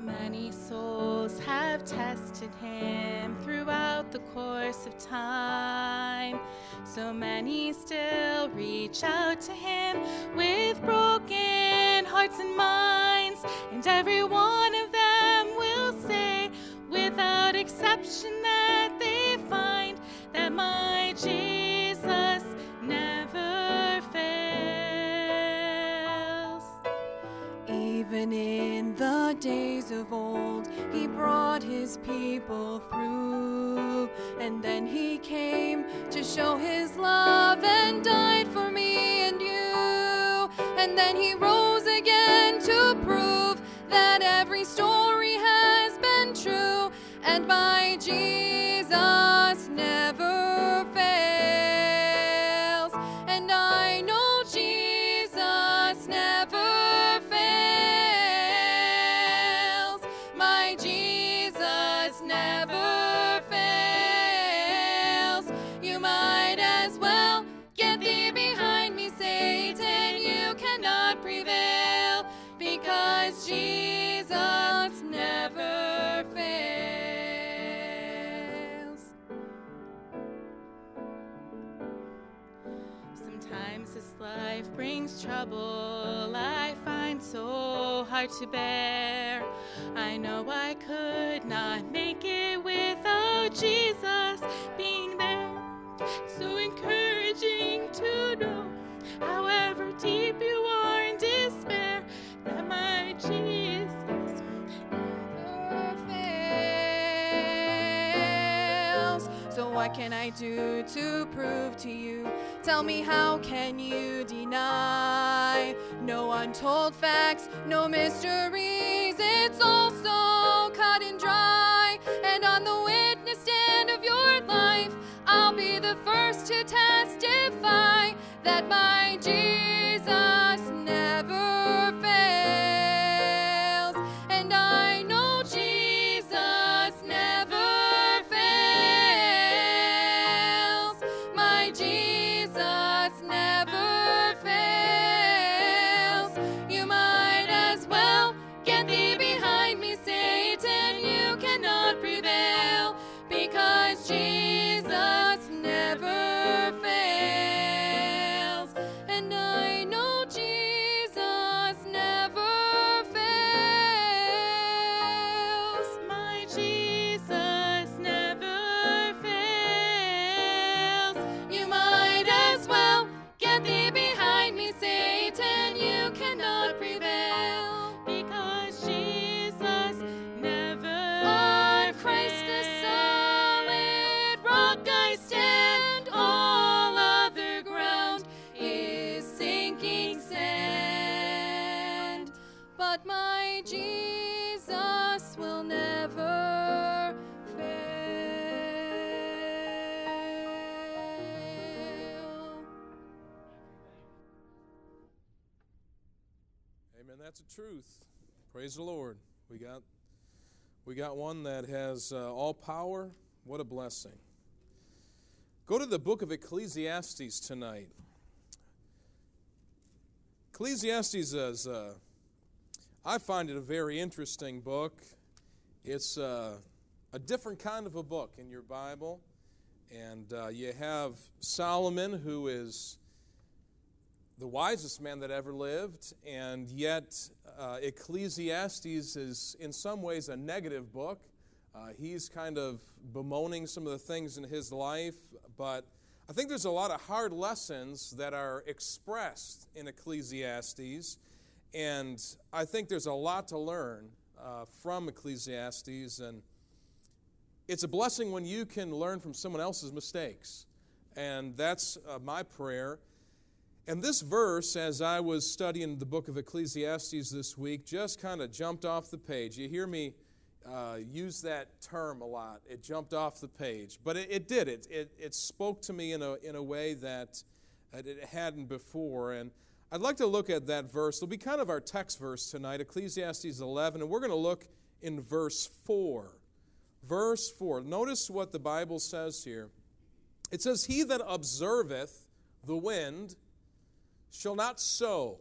many souls have tested him throughout the course of time. So many still reach out to him with broken hearts and minds. And every one of them will say, without exception, that they find that my Jesus never fails. Even in the days of old, he brought his people through. And then he came to show his love and died for me and you. And then he rose again to prove that every story has been true. And my Jesus never fails. And I know Jesus never fails. My Jesus never fails. You might as well get thee behind me, Satan. You cannot prevail, because Jesus never fails. Sometimes this life brings trouble I find so hard to bear. I know I could not make it without Jesus being there. So encouraging to know, however deep you are in despair, that my Jesus never fails. So what can I do to prove to you? Tell me, how can you deny? No untold facts, no mysteries, it's all so cut and dry. And on the witness stand of your life, I'll be the first to testify that my Jesus never fails. And I know Jesus never fails. My Jesus never fails. You might as well get thee behind me, Satan. You cannot prevail, because Jesus never fails. And I know Jesus never fails. My Jesus never fails. You might as well get thee behind me, Satan. You cannot prevail, because Jesus never on Christ the solid rock I stand. All other ground is sinking sand. But my Jesus will never fail. Amen. That's a truth. Praise the Lord. We got one that has all power. What a blessing. Go to the book of Ecclesiastes tonight. Ecclesiastes is, I find it a very interesting book. It's a different kind of a book in your Bible. And you have Solomon, who is the wisest man that ever lived, and yet Ecclesiastes is in some ways a negative book. He's kind of bemoaning some of the things in his life, but I think there's a lot of hard lessons that are expressed in Ecclesiastes, and I think there's a lot to learn from Ecclesiastes, and it's a blessing when you can learn from someone else's mistakes, and that's my prayer. And this verse, as I was studying the book of Ecclesiastes this week, just kind of jumped off the page. You hear me use that term a lot. It jumped off the page. But it did. It spoke to me in a way that it hadn't before. And I'd like to look at that verse. It'll be kind of our text verse tonight, Ecclesiastes 11. And we're going to look in verse 4. Verse 4. Notice what the Bible says here. It says, "He that observeth the wind shall not sow."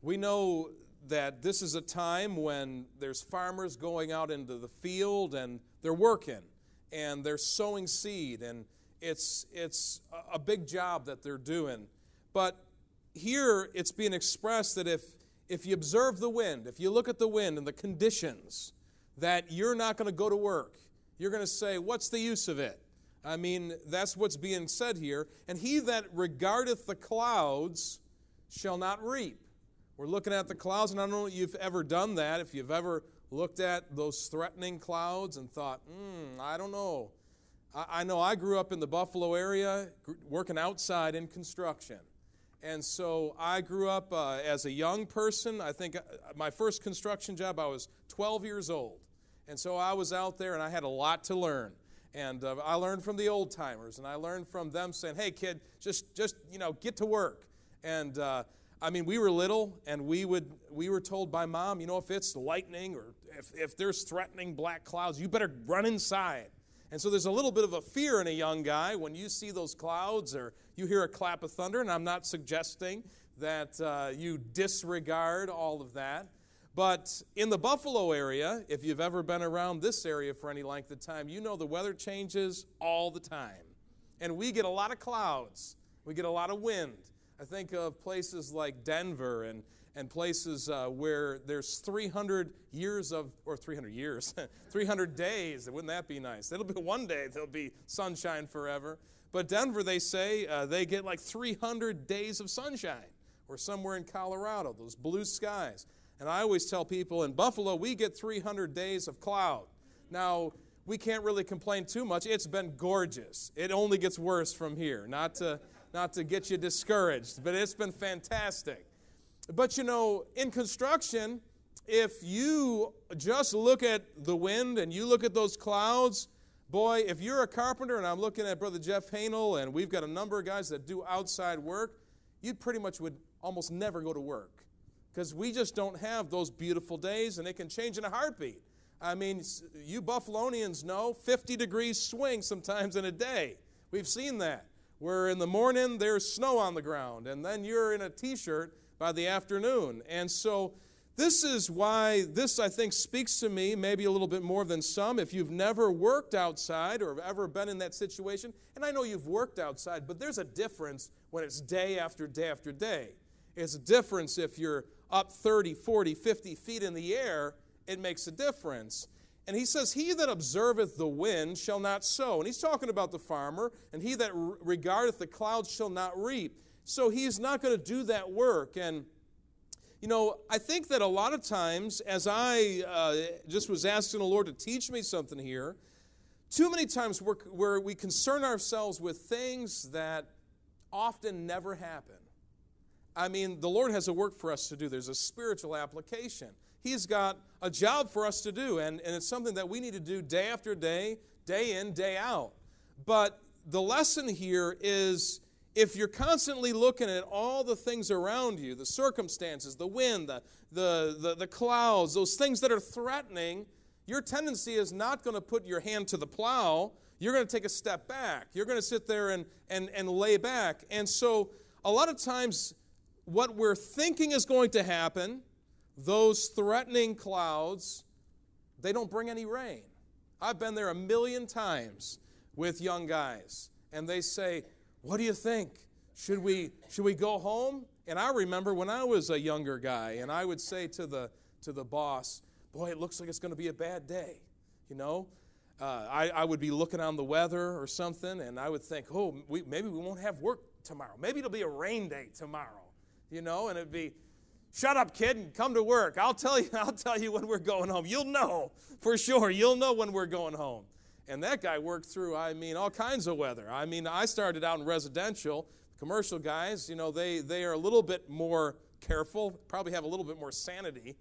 We know that this is a time when there's farmers going out into the field and they're working and they're sowing seed, and it's a big job that they're doing. But here it's being expressed that if you observe the wind, if you look at the wind and the conditions, that you're not going to go to work. You're going to say, what's the use of it? I mean, that's what's being said here. And he that regardeth the clouds shall not reap. We're looking at the clouds, and I don't know if you've ever done that, if you've ever looked at those threatening clouds and thought, I don't know. I know I grew up in the Buffalo area working outside in construction. And so I grew up as a young person. I think my first construction job, I was 12 years old. And so I was out there, and I had a lot to learn. And I learned from the old timers, and I learned from them saying, hey, kid, just get to work. And I mean, we were little, and we were told by Mom, if it's lightning or if there's threatening black clouds, you better run inside. And so there's a little bit of a fear in a young guy when you see those clouds or you hear a clap of thunder, and I'm not suggesting that you disregard all of that. But in the Buffalo area, if you've ever been around this area for any length of time, you know the weather changes all the time. And we get a lot of clouds. We get a lot of wind. I think of places like Denver and places where there's 300 years, 300 days. Wouldn't that be nice? It'll be one day, there'll be sunshine forever. But Denver, they say, they get like 300 days of sunshine. Or somewhere in Colorado, those blue skies. And I always tell people, in Buffalo, we get 300 days of cloud. Now, we can't really complain too much. It's been gorgeous. It only gets worse from here. Not to get you discouraged, but it's been fantastic. But in construction, if you just look at the wind and you look at those clouds, boy, if you're a carpenter, and I'm looking at Brother Jeff Hanel, and we've got a number of guys that do outside work, you pretty much would almost never go to work. Because we just don't have those beautiful days, and it can change in a heartbeat. I mean, you Buffalonians know 50 degrees swing sometimes in a day. We've seen that. Where in the morning there's snow on the ground, and then you're in a T-shirt by the afternoon. And so this is why this, I think, speaks to me maybe a little bit more than some. If you've never worked outside or ever been in that situation, and I know you've worked outside, but there's a difference when it's day after day after day. It's a difference if you're up 30, 40, 50 feet in the air, it makes a difference. And he says, he that observeth the wind shall not sow. And he's talking about the farmer, and he that regardeth the clouds shall not reap. So he's not going to do that work. And, I think that a lot of times, as I just was asking the Lord to teach me something here, too many times where we concern ourselves with things that often never happen. I mean, the Lord has a work for us to do. There's a spiritual application. He's got a job for us to do, and it's something that we need to do day after day, day in, day out. But the lesson here is if you're constantly looking at all the things around you, the circumstances, the wind, the clouds, those things that are threatening, your tendency is not going to put your hand to the plow. You're going to take a step back. You're going to sit there and lay back. And so a lot of times what we're thinking is going to happen, those threatening clouds, they don't bring any rain. I've been there a million times with young guys, and they say, what do you think? Should we go home? And I remember when I was a younger guy, and I would say to the boss, boy, it looks like it's going to be a bad day. I would be looking on the weather or something, and I would think, maybe we won't have work tomorrow. Maybe it'll be a rain day tomorrow. And it'd be, shut up, kid, and come to work. I'll tell you when we're going home. You'll know for sure. You'll know when we're going home. And that guy worked through, all kinds of weather. I started out in residential. Commercial guys, they are a little bit more careful, probably have a little bit more sanity.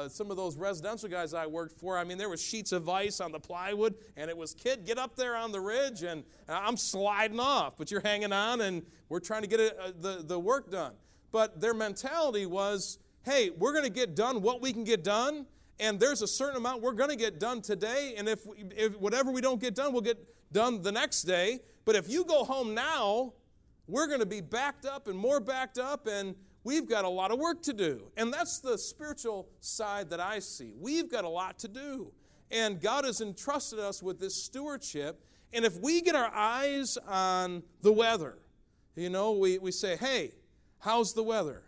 Some of those residential guys I worked for, there was sheets of ice on the plywood, and it was, kid, get up there on the ridge, and I'm sliding off. But you're hanging on, and we're trying to get the work done. But their mentality was, hey, we're going to get done what we can get done, and there's a certain amount we're going to get done today, and if whatever we don't get done, we'll get done the next day. But if you go home now, we're going to be backed up and more backed up, and we've got a lot of work to do. And that's the spiritual side that I see. We've got a lot to do. And God has entrusted us with this stewardship. And if we get our eyes on the weather, we say, hey, how's the weather?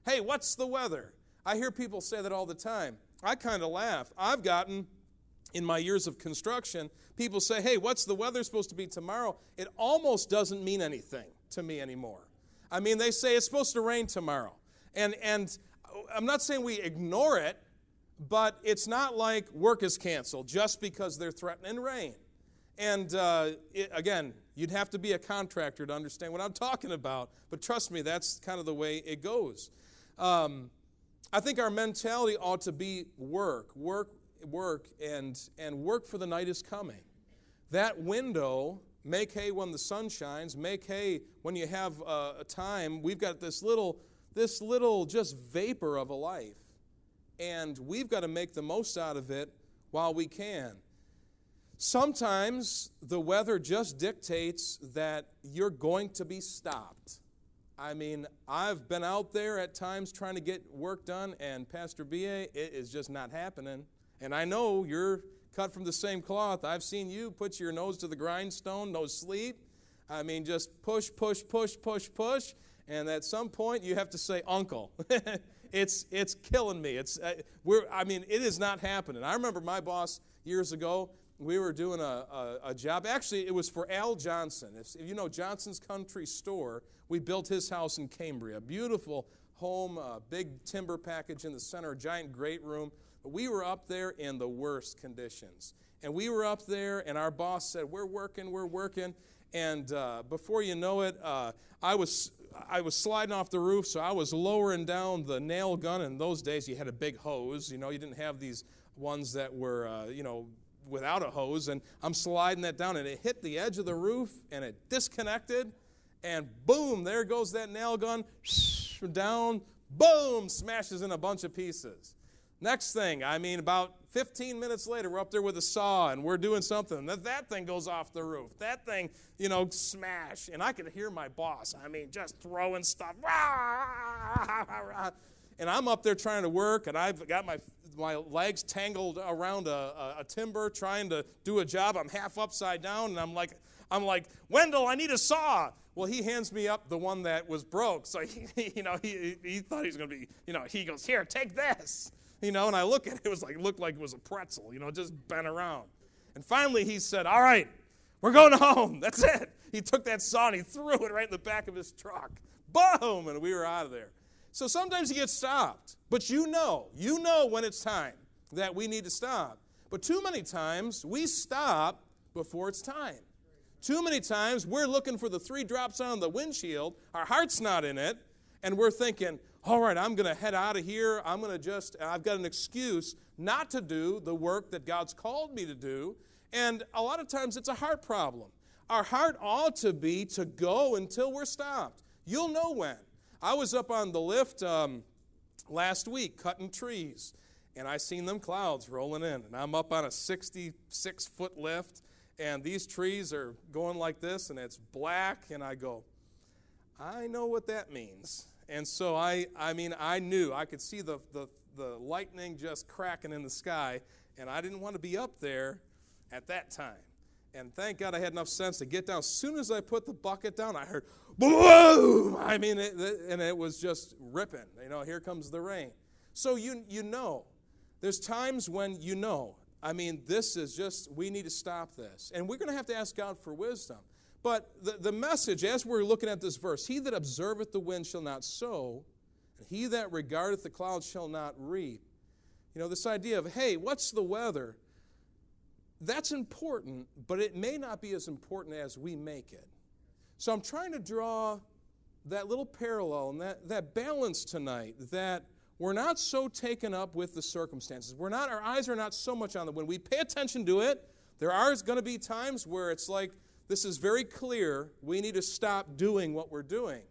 Hey, what's the weather? I hear people say that all the time. I kind of laugh. I've gotten, in my years of construction, people say, hey, what's the weather supposed to be tomorrow? It almost doesn't mean anything to me anymore. I mean, they say it's supposed to rain tomorrow. And I'm not saying we ignore it, but it's not like work is canceled just because they're threatening rain. And again, you'd have to be a contractor to understand what I'm talking about. But trust me, that's kind of the way it goes. I think our mentality ought to be work, and work for the night is coming. That window, make hay when the sun shines, make hay when you have a time. We've got this little just vapor of a life. And we've got to make the most out of it while we can. Sometimes the weather just dictates that you're going to be stopped. I mean, I've been out there at times trying to get work done, and Pastor B.A., it is just not happening. And I know you're cut from the same cloth. I've seen you put your nose to the grindstone, no sleep. I mean, just push, push, push, push, push. And at some point, you have to say, Uncle. It's killing me. It is not happening. I remember my boss years ago, we were doing a job. Actually, it was for Al Johnson. If you know Johnson's Country Store, we built his house in Cambria. Beautiful home, big timber package in the center, a giant great room. But we were up there in the worst conditions. And we were up there, and our boss said, we're working. And before you know it, I was sliding off the roof, so I was lowering down the nail gun. In those days, you had a big hose. You didn't have these ones that were, without a hose. And I'm sliding that down, and it hit the edge of the roof, and it disconnected. And boom, there goes that nail gun, down, boom, smashes in a bunch of pieces. Next thing, about 15 minutes later, we're up there with a saw, and we're doing something. That thing goes off the roof. That thing, smash. And I could hear my boss, just throwing stuff. And I'm up there trying to work, and I've got my legs tangled around a timber trying to do a job. I'm half upside down, and I'm like, Wendell, I need a saw. Well, he hands me up the one that was broke. So, he thought he was going to be, he goes, here, take this. And I look at it, it looked like it was a pretzel, just bent around. And finally he said, all right, we're going home. That's it. He took that saw and he threw it right in the back of his truck. Boom, and we were out of there. So sometimes you get stopped, but you know when it's time that we need to stop. But too many times we stop before it's time. Too many times we're looking for the 3 drops on the windshield, our heart's not in it, and we're thinking, all right, I'm going to head out of here. I've got an excuse not to do the work that God's called me to do. And a lot of times it's a heart problem. Our heart ought to be to go until we're stopped. You'll know when. I was up on the lift last week cutting trees, and I seen them clouds rolling in. And I'm up on a 66-foot lift, and these trees are going like this, and it's black, and I go, I know what that means. And so I knew. I could see the lightning just cracking in the sky, and I didn't want to be up there at that time. And thank God I had enough sense to get down. As soon as I put the bucket down, I heard, boom! And it was just ripping. Here comes the rain. So you know. There's times when this is just, we need to stop this. And we're going to have to ask God for wisdom. But the message, as we're looking at this verse, he that observeth the wind shall not sow, and he that regardeth the clouds shall not reap. This idea of, hey, what's the weather? That's important, but it may not be as important as we make it. So I'm trying to draw that little parallel and that balance tonight, that we're not so taken up with the circumstances. Our eyes are not so much on the wind. We pay attention to it. There are going to be times where it's like, this is very clear. We need to stop doing what we're doing.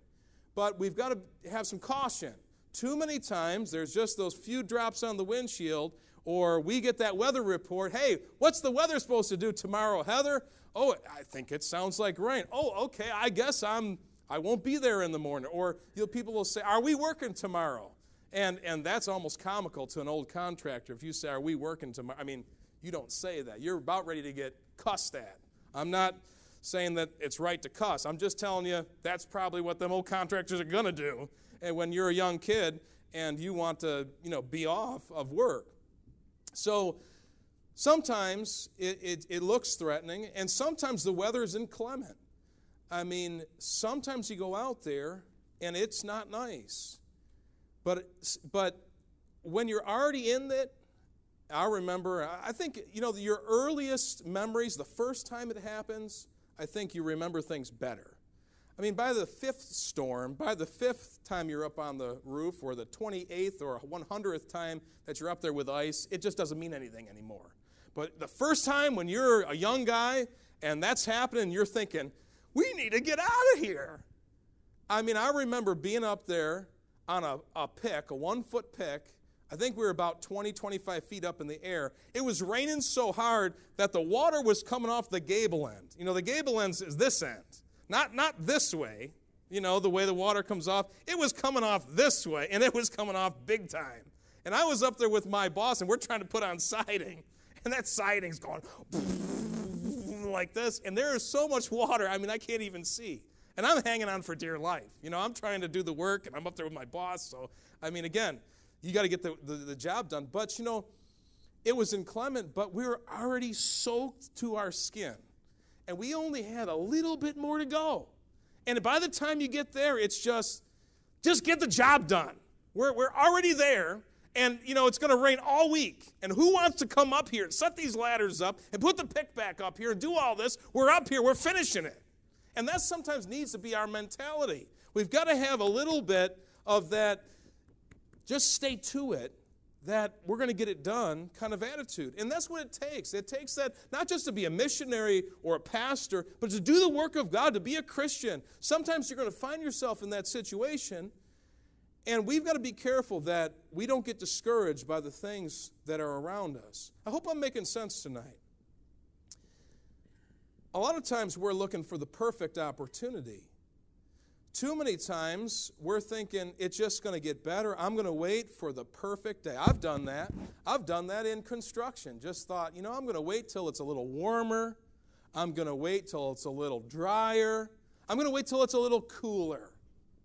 But we've got to have some caution. Too many times, there's just those few drops on the windshield, or we get that weather report. Hey, what's the weather supposed to do tomorrow, Heather? Oh, I think it sounds like rain. Oh, okay, I guess I'm I won't be there in the morning. Or people will say, are we working tomorrow? And that's almost comical to an old contractor. If you say, are we working tomorrow? I mean, you don't say that. You're about ready to get cussed at. I'm not saying that it's right to cuss. I'm just telling you that's probably what them old contractors are going to do. And when you're a young kid and you want to, be off of work. So sometimes it looks threatening, and sometimes the weather is inclement. I mean, sometimes you go out there and it's not nice. But when you're already in it, I remember, I think, your earliest memories, the first time it happens, I think you remember things better. I mean, by the fifth storm, by the fifth time you're up on the roof, or the 28th or 100th time that you're up there with ice, it just doesn't mean anything anymore. But the first time when you're a young guy and that's happening, you're thinking, we need to get out of here. I mean, I remember being up there on a pick, a 1-foot pick. I think we were about 20, 25 feet up in the air. It was raining so hard that the water was coming off the gable end. The gable end is this end, not this way, the way the water comes off. It was coming off this way, and it was coming off big time. And I was up there with my boss, and we're trying to put on siding, and that siding's going like this, and there is so much water, I mean, I can't even see. And I'm hanging on for dear life. I'm trying to do the work, and I'm up there with my boss. So, I mean, again, you got to get the job done. But, it was inclement, but we were already soaked to our skin. And we only had a little bit more to go. And by the time you get there, it's just get the job done. We're already there, and, it's going to rain all week. And who wants to come up here and set these ladders up and put the pick back up here and do all this? We're up here. We're finishing it. And that sometimes needs to be our mentality. We've got to have a little bit of that, just stay to it, that we're going to get it done kind of attitude. And that's what it takes. It takes that not just to be a missionary or a pastor, but to do the work of God, to be a Christian. Sometimes you're going to find yourself in that situation, and we've got to be careful that we don't get discouraged by the things that are around us. I hope I'm making sense tonight. A lot of times we're looking for the perfect opportunity. Too many times we're thinking it's just going to get better. I'm going to wait for the perfect day. I've done that. I've done that in construction. Just thought, I'm going to wait till it's a little warmer. I'm going to wait till it's a little drier. I'm going to wait till it's a little cooler.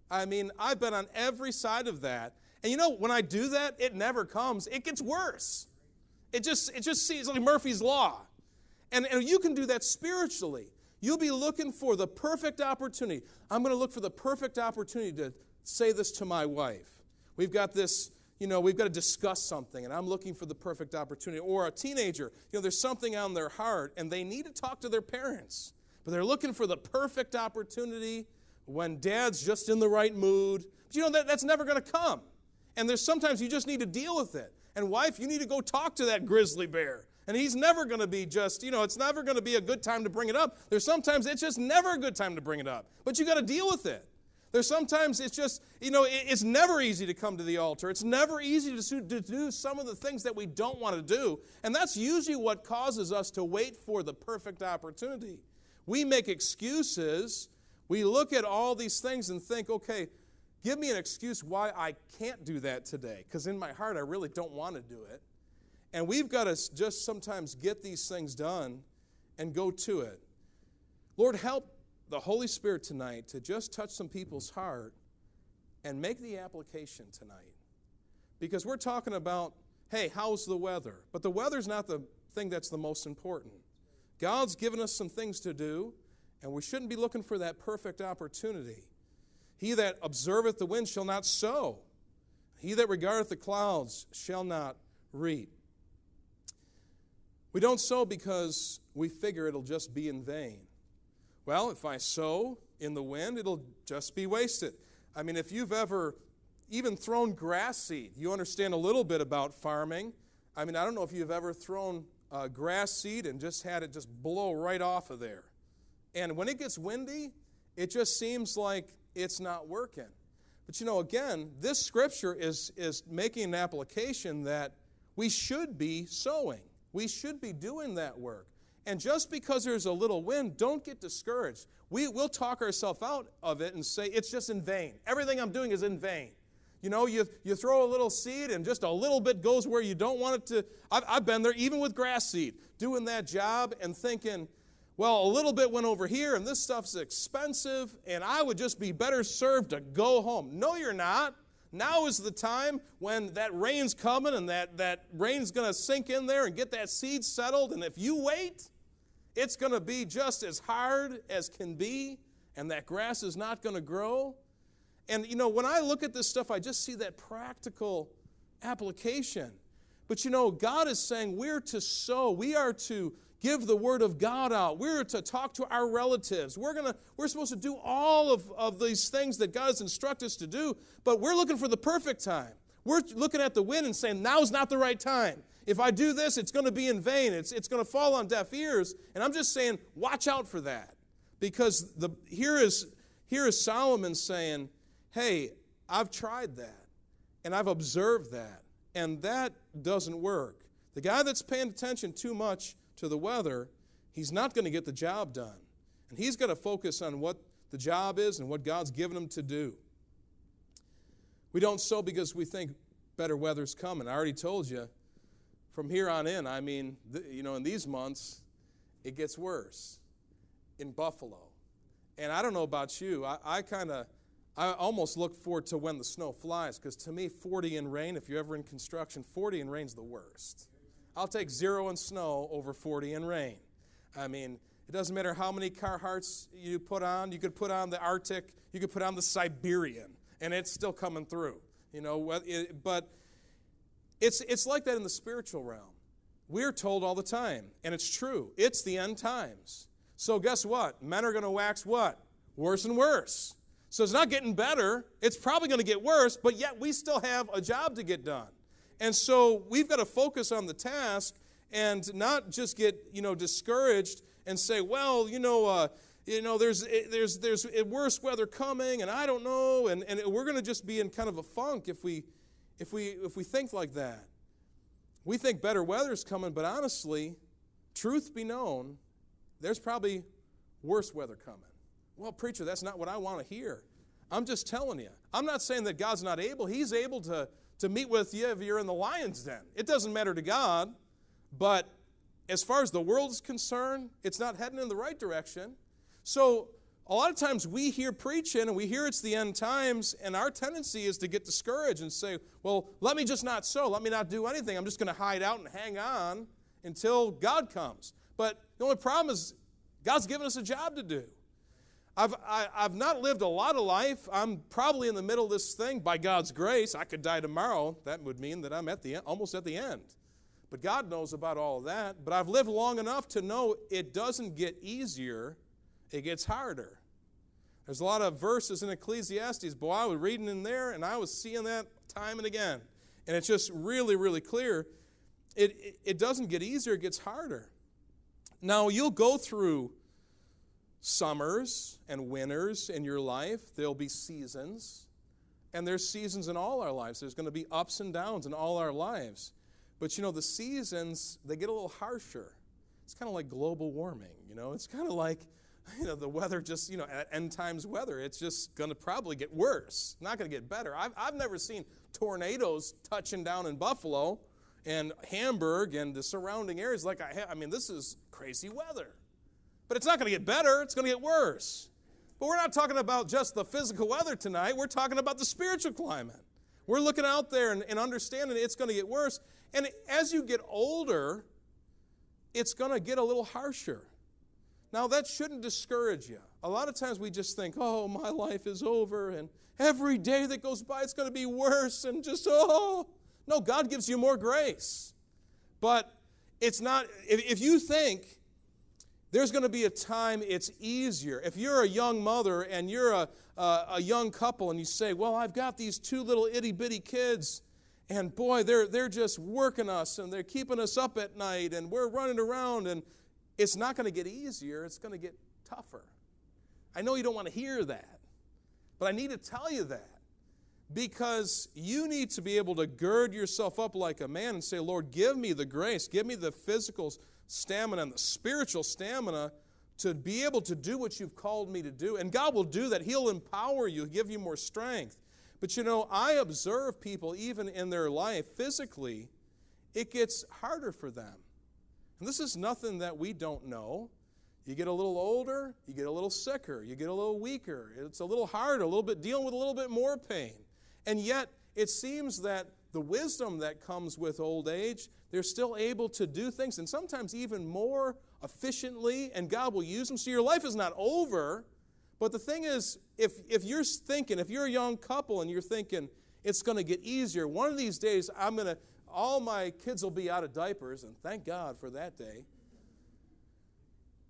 I mean, I've been on every side of that. And when I do that, it never comes. It gets worse. It just seems like Murphy's Law. And you can do that spiritually. You'll be looking for the perfect opportunity. I'm going to look for the perfect opportunity to say this to my wife. We've got this, we've got to discuss something, and I'm looking for the perfect opportunity. Or a teenager, there's something on their heart, and they need to talk to their parents. But they're looking for the perfect opportunity when dad's just in the right mood. But that's never going to come. And there's sometimes you just need to deal with it. And wife, you need to go talk to that grizzly bear. And he's never going to be just, it's never going to be a good time to bring it up. There's sometimes it's just never a good time to bring it up. But you got to deal with it. There's sometimes it's just, it's never easy to come to the altar. It's never easy to do some of the things that we don't want to do. And that's usually what causes us to wait for the perfect opportunity. We make excuses. We look at all these things and think, okay, give me an excuse why I can't do that today. Because in my heart, I really don't want to do it. And we've got to just sometimes get these things done and go to it. Lord, help the Holy Spirit tonight to just touch some people's heart and make the application tonight. Because we're talking about, hey, how's the weather? But the weather's not the thing that's the most important. God's given us some things to do, and we shouldn't be looking for that perfect opportunity. He that observeth the wind shall not sow. He that regardeth the clouds shall not reap. We don't sow because we figure it'll just be in vain. Well, if I sow in the wind, it'll just be wasted. I mean, if you've ever even thrown grass seed, you understand a little bit about farming. I mean, I don't know if you've ever thrown grass seed and just had it just blow right off of there. And when it gets windy, it just seems like it's not working. But again, this scripture is making an application that we should be sowing. We should be doing that work. And just because there's a little wind, don't get discouraged. We'll talk ourselves out of it and say, it's just in vain. Everything I'm doing is in vain. You know, you throw a little seed and just a little bit goes where you don't want it to. I've been there, even with grass seed, doing that job and thinking, well, a little bit went over here and this stuff's expensive and I would just be better served to go home. No, you're not. Now is the time when that rain's coming and that rain's going to sink in there and get that seed settled. And if you wait, it's going to be just as hard as can be, and that grass is not going to grow. And, you know, when I look at this stuff, I just see that practical application. But, you know, God is saying we're to sow. We are to give the Word of God out. We're to talk to our relatives. We're supposed to do all of these things that God has instructed us to do, but we're looking for the perfect time. We're looking at the wind and saying, now's not the right time. If I do this, it's going to be in vain. It's going to fall on deaf ears. And I'm just saying, watch out for that. Because here is Solomon saying, hey, I've tried that, and I've observed that, and that doesn't work. The guy that's paying attention too much to the weather, he's not going to get the job done. And he's got to focus on what the job is and what God's given him to do. We don't sow because we think better weather's coming. I already told you, from here on in, I mean, in these months, it gets worse in Buffalo. And I don't know about you, I almost look forward to when the snow flies, because to me, 40 in rain, if you're ever in construction, 40 in rain's the worst. I'll take 0 in snow over 40 in rain. I mean, it doesn't matter how many Carhartts you put on. You could put on the Arctic, you could put on the Siberian, and it's still coming through. But it's like that in the spiritual realm. We're told all the time, and it's true. It's the end times. So guess what? Men are going to wax what? Worse and worse. So it's not getting better. It's probably going to get worse, but yet we still have a job to get done. And so we've got to focus on the task and not just get, discouraged and say, well, there's worse weather coming, and I don't know, and we're going to just be in kind of a funk if we think like that. We think better weather's coming, but honestly, truth be known, there's probably worse weather coming. Well, preacher, that's not what I want to hear. I'm just telling you. I'm not saying that God's not able. He's able to meet with you if you're in the lion's den. It doesn't matter to God. But as far as the world is concerned, it's not heading in the right direction. So a lot of times we hear preaching and we hear it's the end times, and our tendency is to get discouraged and say, well, let me just not sow. Let me not do anything. I'm just going to hide out and hang on until God comes. But the only problem is God's given us a job to do. I've not lived a lot of life. I'm probably in the middle of this thing by God's grace. I could die tomorrow. That would mean that I'm almost at the end. But God knows about all of that. But I've lived long enough to know it doesn't get easier. It gets harder. There's a lot of verses in Ecclesiastes. Boy, I was reading in there, and I was seeing that time and again. And it's just really, really clear. It doesn't get easier. It gets harder. Now, you'll go through summers and winters in your life. There'll be seasons. And there's seasons in all our lives. There's going to be ups and downs in all our lives. But, the seasons, they get a little harsher. It's kind of like global warming, It's kind of like, the weather just, at end times weather. It's just going to probably get worse. Not going to get better. I've never seen tornadoes touching down in Buffalo and Hamburg and the surrounding areas like I have. I mean, this is crazy weather. But it's not going to get better. It's going to get worse. But we're not talking about just the physical weather tonight. We're talking about the spiritual climate. We're looking out there and understanding it's going to get worse. And as you get older, it's going to get a little harsher. Now, that shouldn't discourage you. A lot of times we just think, oh, my life is over, and every day that goes by it's going to be worse, and just, oh. No, God gives you more grace. But it's not, if you think there's going to be a time it's easier. If you're a young mother and you're a young couple and you say, well, I've got these 2 little itty-bitty kids, and boy, they're just working us, and they're keeping us up at night, and we're running around, and it's not going to get easier. It's going to get tougher. I know you don't want to hear that, but I need to tell you that. because you need to be able to gird yourself up like a man and say, Lord, give me the grace, give me the physical stamina and the spiritual stamina to be able to do what you've called me to do. And God will do that. He'll empower you, give you more strength. But you know, I observe people, even in their life physically, it gets harder for them. And this is nothing that we don't know. You get a little older, you get a little sicker, you get a little weaker. It's a little harder, a little bit dealing with a little bit more pain. And yet, it seems that the wisdom that comes with old age, they're still able to do things, and sometimes even more efficiently, and God will use them. So your life is not over. But the thing is, if you're thinking, if you're a young couple and you're thinking, it's going to get easier, one of these days all my kids will be out of diapers, and thank God for that day.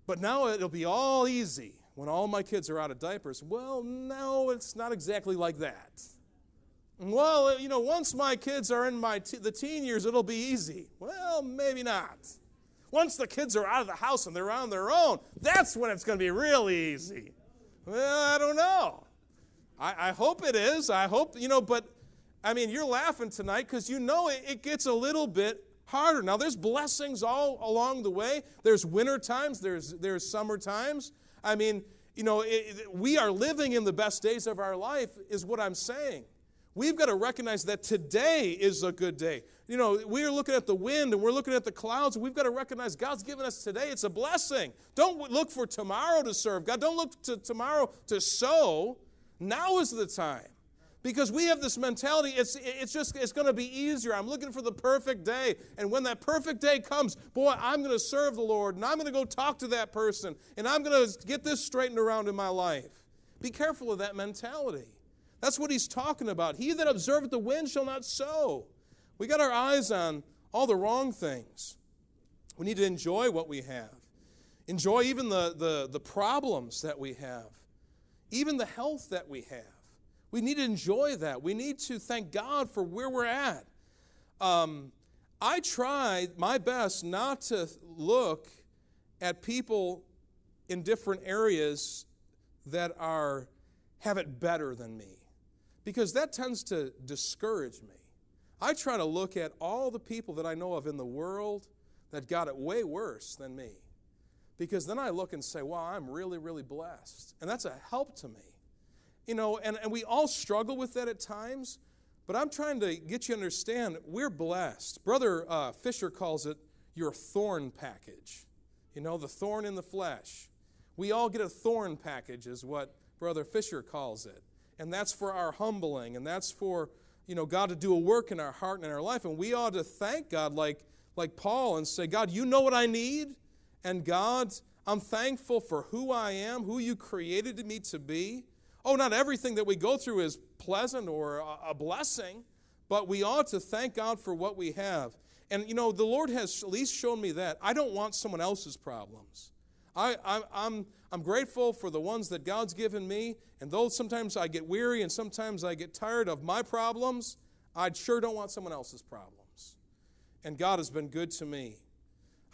But now it'll be all easy when all my kids are out of diapers. Well, no, it's not exactly like that. Well, you know, once my kids are in the teen years, it'll be easy. Well, maybe not. Once the kids are out of the house and they're on their own, that's when it's going to be really easy. Well, I don't know. I hope it is. I hope, but, I mean, you're laughing tonight because you know it gets a little bit harder. Now, there's blessings all along the way. There's winter times. There's summer times. I mean, we are living in the best days of our life is what I'm saying. We've got to recognize that today is a good day. We're looking at the wind and we're looking at the clouds. And we've got to recognize God's given us today. It's a blessing. Don't look for tomorrow to serve God. Don't look to tomorrow to sow. Now is the time. Because we have this mentality, it's going to be easier. I'm looking for the perfect day. And when that perfect day comes, boy, I'm going to serve the Lord. And I'm going to go talk to that person. And I'm going to get this straightened around in my life. Be careful of that mentality. That's what he's talking about. He that observeth the wind shall not sow. We got our eyes on all the wrong things. We need to enjoy what we have. Enjoy even the problems that we have. Even the health that we have. We need to enjoy that. We need to thank God for where we're at. I try my best not to look at people in different areas that have it better than me, because that tends to discourage me. I try to look at all the people that I know of in the world that got it way worse than me, because then I look and say, wow, I'm really, really blessed. And that's a help to me. And we all struggle with that at times, but I'm trying to get you to understand we're blessed. Brother Fisher calls it your thorn package. The thorn in the flesh. We all get a thorn package is what Brother Fisher calls it. And that's for our humbling, and that's for, God to do a work in our heart and in our life. And we ought to thank God like Paul and say, God, you know what I need, and God, I'm thankful for who I am, who you created me to be. Oh, not everything that we go through is pleasant or a blessing, but we ought to thank God for what we have. And, the Lord has at least shown me that. I don't want someone else's problems. I'm grateful for the ones that God's given me, and though sometimes I get weary and sometimes I get tired of my problems, I sure don't want someone else's problems. And God has been good to me.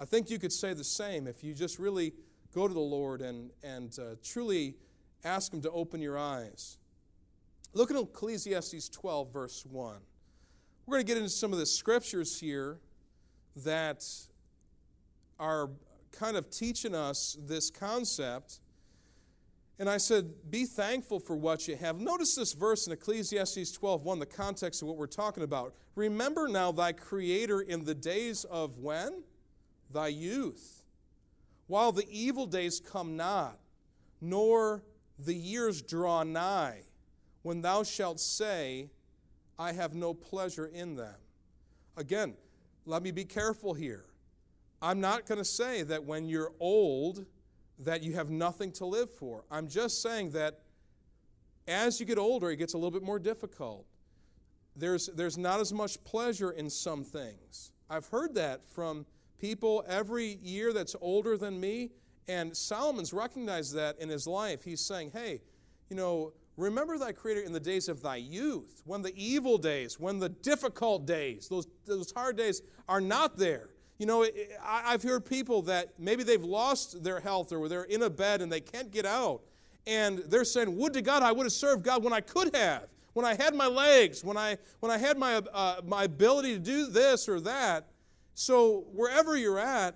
I think you could say the same if you just really go to the Lord and truly ask Him to open your eyes. Look at Ecclesiastes 12, verse 1. We're going to get into some of the scriptures here that are kind of teaching us this concept. And I said, be thankful for what you have. Notice this verse in Ecclesiastes 12:1, the context of what we're talking about. Remember now thy Creator in the days of when? Thy youth. While the evil days come not, nor the years draw nigh, when thou shalt say, I have no pleasure in them. Again, let me be careful here. I'm not going to say that when you're old that you have nothing to live for. I'm just saying that as you get older, it gets a little bit more difficult. There's not as much pleasure in some things. I've heard that from people every year that's older than me, and Solomon's recognized that in his life. He's saying, hey, remember thy Creator in the days of thy youth, when the evil days, when the difficult days, those hard days are not there. I've heard people that maybe they've lost their health or they're in a bed and they can't get out. And they're saying, would to God I would have served God when I could have, when I had my legs, when I had my ability to do this or that. So wherever you're at,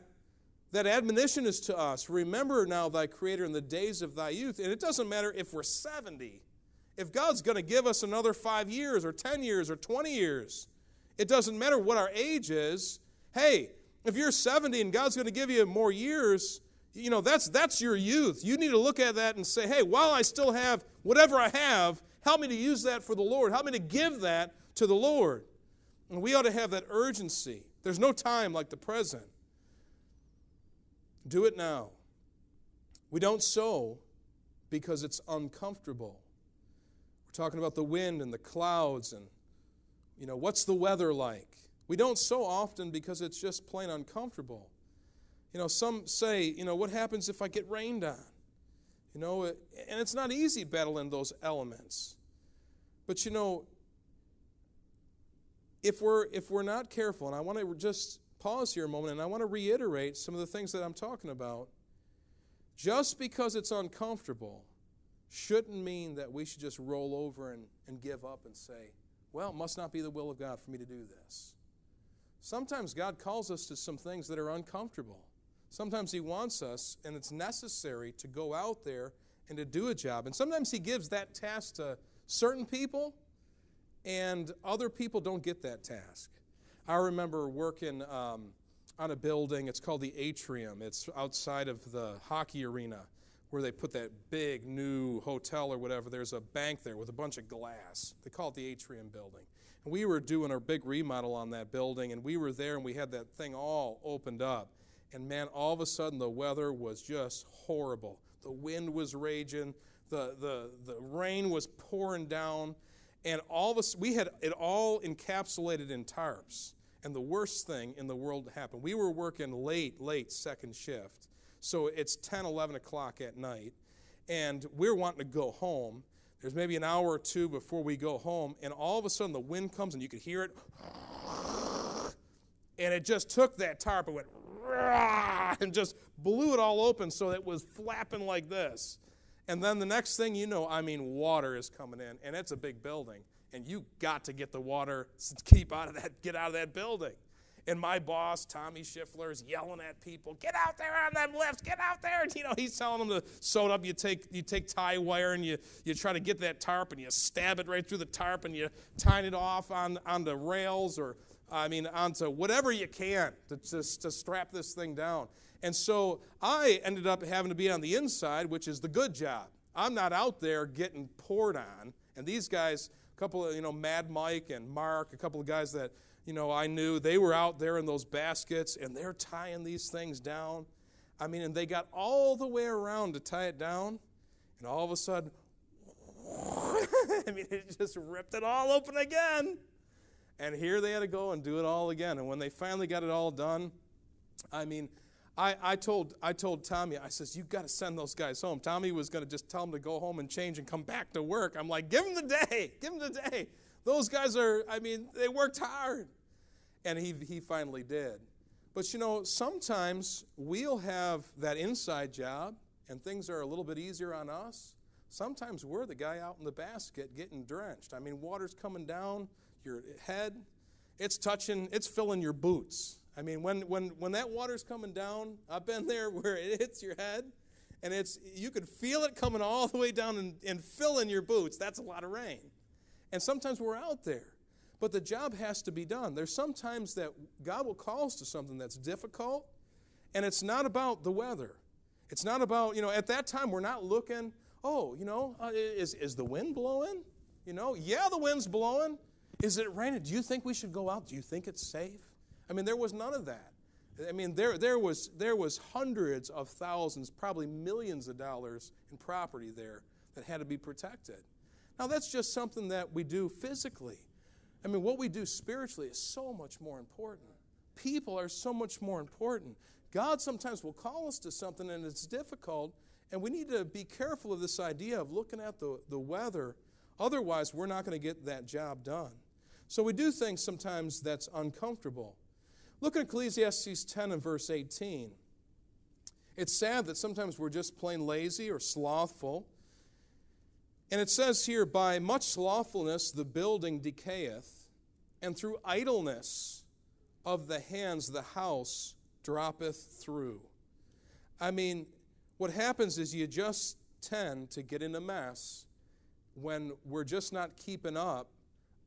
that admonition is to us. Remember now thy Creator in the days of thy youth. And it doesn't matter if we're 70. If God's going to give us another 5 years or 10 years or 20 years, it doesn't matter what our age is. Hey, if you're 70 and God's going to give you more years, that's your youth. You need to look at that and say, hey, while I still have whatever I have, help me to use that for the Lord. Help me to give that to the Lord. And we ought to have that urgency. There's no time like the present. Do it now. We don't sow because it's uncomfortable. We're talking about the wind and the clouds and, what's the weather like? We don't sow often because it's just plain uncomfortable. Some say, what happens if I get rained on? And it's not easy battling those elements. But, if we're not careful, and I want to just pause here a moment, and I want to reiterate some of the things that I'm talking about. Just because it's uncomfortable shouldn't mean that we should just roll over and give up and say, well, it must not be the will of God for me to do this. Sometimes God calls us to some things that are uncomfortable. Sometimes He wants us, and it's necessary to go out there and to do a job. And sometimes He gives that task to certain people, and other people don't get that task. I remember working on a building. It's called the Atrium. It's outside of the hockey arena where they put that big new hotel or whatever. There's a bank there with a bunch of glass. They call it the Atrium building. And we were doing our big remodel on that building, and we were there, and we had that thing all opened up. And, man, all of a sudden the weather was just horrible. The wind was raging. The rain was pouring down. And all of us, we had it all encapsulated in tarps. And the worst thing in the world happened. We were working late second shift. So it's 10, 11 o'clock at night. And we're wanting to go home. There's maybe an hour or two before we go home. And all of a sudden the wind comes and you could hear it. And it just took that tarp and went and just blew it all open so it was flapping like this. And then the next thing you know, water is coming in. And it's a big building. And you got to get the water, get out of that building. And my boss, Tommy Schiffler, is yelling at people, get out there on them lifts, get out there. And, he's telling them to sew it up. You take tie wire and you try to get that tarp and you stab it right through the tarp and you tie it off on the rails or, onto whatever you can to strap this thing down. And so I ended up having to be on the inside, which is the good job. I'm not out there getting poured on. And these guys, a couple of, Mad Mike and Mark, a couple of guys that, I knew, they were out there in those baskets, and they're tying these things down. And they got all the way around to tie it down, and all of a sudden, it just ripped it all open again. And here they had to go and do it all again. And when they finally got it all done, I told Tommy, I says, you've got to send those guys home. Tommy was going to just tell them to go home and change and come back to work. I'm like, give them the day. Give them the day. Those guys are, they worked hard. And he finally did. But, sometimes we'll have that inside job and things are a little bit easier on us. Sometimes we're the guy out in the basket getting drenched. Water's coming down your head. It's filling your boots. When that water's coming down, I've been there where it hits your head, and you could feel it coming all the way down and filling your boots. That's a lot of rain. And sometimes we're out there, but the job has to be done. There's sometimes that God will call us to something that's difficult, and it's not about the weather. It's not about, at that time we're not looking, is the wind blowing? Yeah, the wind's blowing. Is it raining? Do you think we should go out? Do you think it's safe? There was none of that. There was hundreds of thousands, probably millions of dollars in property there that had to be protected. Now, that's just something that we do physically. What we do spiritually is so much more important. People are so much more important. God sometimes will call us to something, and it's difficult, and we need to be careful of this idea of looking at the weather. Otherwise, we're not going to get that job done. So we do things sometimes that's uncomfortable. Look at Ecclesiastes 10 and verse 18. It's sad that sometimes we're just plain lazy or slothful. And it says here, by much slothfulness the building decayeth, and through idleness of the hands the house droppeth through. I mean, what happens is you just tend to get in a mess when we're just not keeping up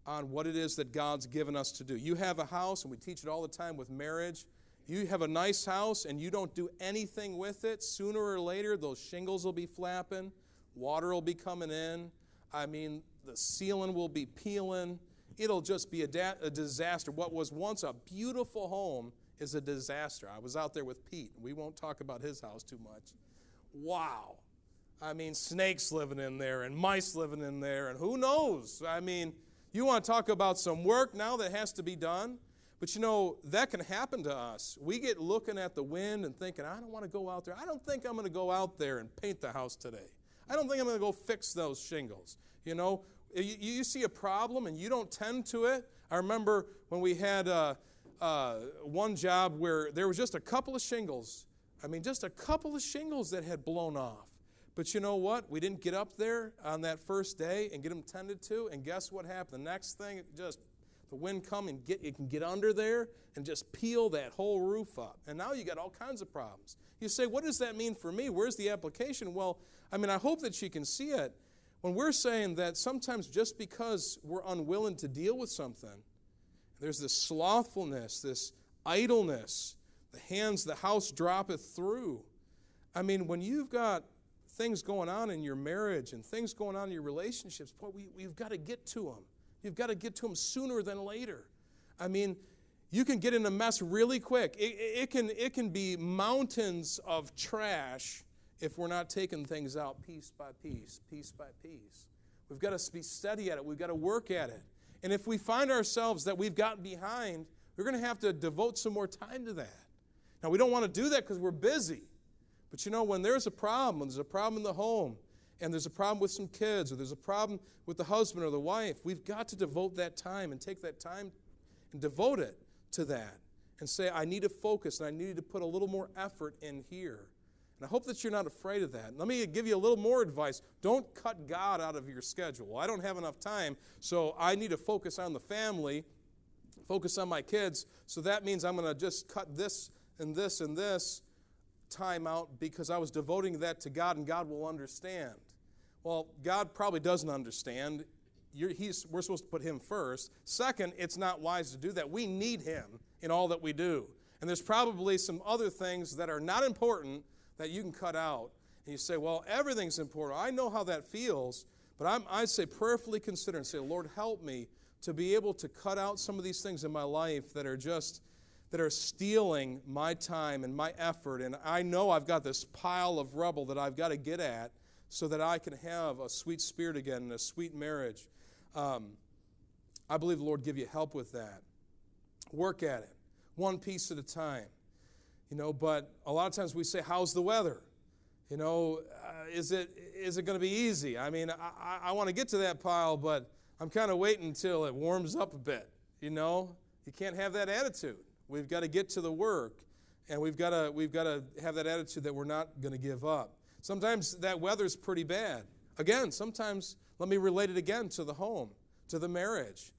on what it is that God's given us to do. You have a house, and we teach it all the time with marriage. You have a nice house, and you don't do anything with it. Sooner or later, those shingles will be flapping. Water will be coming in. I mean, the ceiling will be peeling. It'll just be a disaster. What was once a beautiful home is a disaster. I was out there with Pete. We won't talk about his house too much. Wow. I mean, snakes living in there and mice living in there, and who knows? I mean, you want to talk about some work now that has to be done? But you know, that can happen to us. We get looking at the wind and thinking, I don't want to go out there. I don't think I'm going to go out there and paint the house today. I don't think I'm going to go fix those shingles. You know, you see a problem and you don't tend to it. I remember when we had one job where there was just a couple of shingles. I mean, just a couple of shingles that had blown off. But you know what? We didn't get up there on that first day and get them tended to. And guess what happened? The next thing, just the wind come and it can get under there and just peel that whole roof up. And now you got all kinds of problems. You say, what does that mean for me? Where's the application? Well, I mean, I hope that you can see it. When we're saying that sometimes just because we're unwilling to deal with something, there's this slothfulness, this idleness, the house droppeth through. I mean, when you've got things going on in your marriage and things going on in your relationships, boy, we've got to get to them. You've got to get to them sooner than later. I mean, you can get in a mess really quick. It can be mountains of trash if we're not taking things out piece by piece, piece by piece. We've got to be steady at it. We've got to work at it. And if we find ourselves that we've gotten behind, we're going to have to devote some more time to that. Now, we don't want to do that because we're busy. But you know, when there's a problem in the home, and there's a problem with some kids, or there's a problem with the husband or the wife, we've got to devote that time and take that time and devote it to that and say, I need to focus and I need to put a little more effort in here. And I hope that you're not afraid of that. Let me give you a little more advice. Don't cut God out of your schedule. Well, I don't have enough time, so I need to focus on the family, focus on my kids, so that means I'm going to just cut this and this and this time out because I was devoting that to God and God will understand. Well, God probably doesn't understand. We're supposed to put Him first. Second, it's not wise to do that. We need Him in all that we do. And there's probably some other things that are not important that you can cut out. And you say, well, everything's important. I know how that feels, but I'd say prayerfully consider and say, Lord, help me to be able to cut out some of these things in my life that are stealing my time and my effort. And I know I've got this pile of rubble that I've got to get at so that I can have a sweet spirit again and a sweet marriage. I believe the Lord give you help with that. Work at it, one piece at a time. You know, but a lot of times we say, how's the weather? You know, is it going to be easy? I mean, I want to get to that pile, but I'm kind of waiting until it warms up a bit. You know, you can't have that attitude. We've got to get to the work, and we've got to have that attitude that we're not going to give up. Sometimes that weather's pretty bad. Again, sometimes, let me relate it again to the home, to the marriage.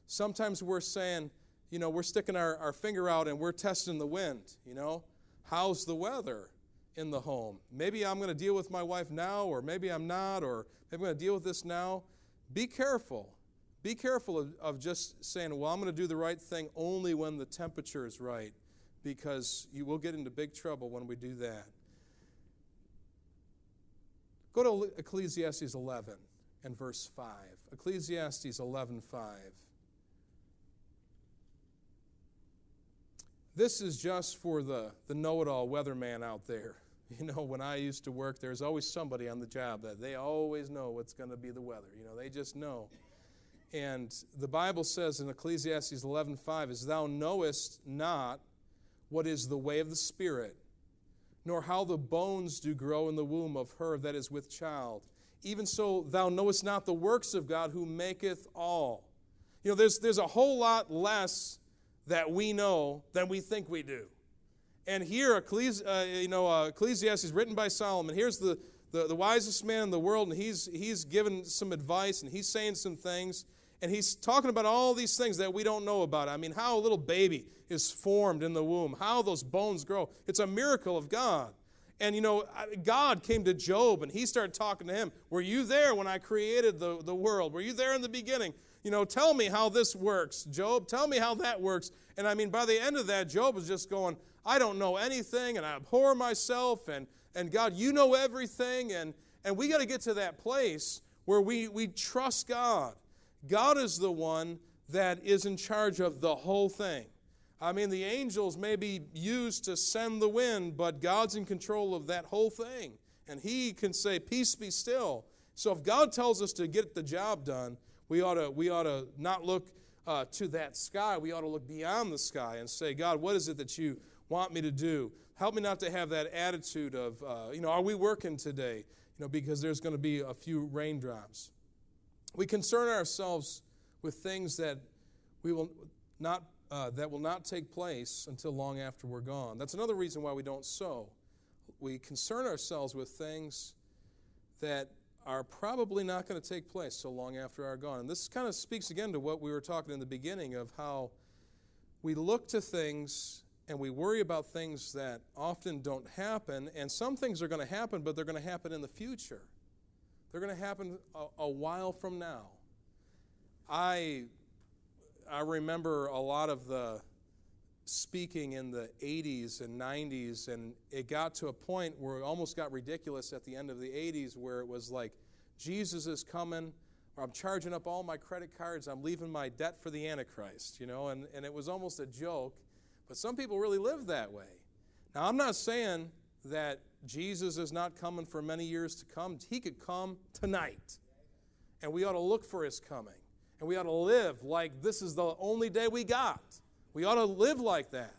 Sometimes we're saying, you know, we're sticking our finger out and we're testing the wind, you know. How's the weather in the home? Maybe I'm going to deal with my wife now, or maybe I'm not, or maybe I'm going to deal with this now. Be careful. Be careful of just saying, well, I'm going to do the right thing only when the temperature is right, because you will get into big trouble when we do that. Go to Ecclesiastes 11 and verse 5. Ecclesiastes 11:5. This is just for the know-it-all weatherman out there. You know, when I used to work, there's always somebody on the job that they always know what's going to be the weather. You know, they just know. And the Bible says in Ecclesiastes 11:5, as thou knowest not what is the way of the Spirit, nor how the bones do grow in the womb of her that is with child, even so thou knowest not the works of God who maketh all. You know, there's a whole lot less that we know than we think we do. And here, Ecclesiastes is written by Solomon. Here's the the wisest man in the world, and he's given some advice, and he's saying some things, and he's talking about all these things that we don't know about. I mean, how a little baby is formed in the womb, how those bones grow. It's a miracle of God. And, God came to Job, and he started talking to him. Were you there when I created the world? Were you there in the beginning? Tell me how this works, Job. Tell me how that works. And, I mean, by the end of that, Job was just going, I don't know anything, and I abhor myself, and God, you know everything. And we got to get to that place where we trust God. God is the one that is in charge of the whole thing. I mean, the angels may be used to send the wind, but God's in control of that whole thing. And he can say, peace be still. So if God tells us to get the job done, we ought to not look to that sky. We ought to look beyond the sky and say, God, what is it that you want me to do? Help me not to have that attitude of, are we working today? Because there's going to be a few raindrops. We concern ourselves with things that will not take place until long after we're gone. That's another reason why we don't sow. We concern ourselves with things that are probably not going to take place so long after we're gone. And this kind of speaks again to what we were talking in the beginning of how we look to things and we worry about things that often don't happen. And some things are going to happen, but they're going to happen in the future. They're going to happen a while from now. I remember a lot of the speaking in the 80s and 90s, and it got to a point where it almost got ridiculous at the end of the 80s where it was like, Jesus is coming, or I'm charging up all my credit cards, I'm leaving my debt for the Antichrist, and it was almost a joke, but some people really live that way. Now, I'm not saying that Jesus is not coming for many years to come. He could come tonight, and we ought to look for his coming. And we ought to live like this is the only day we got. We ought to live like that.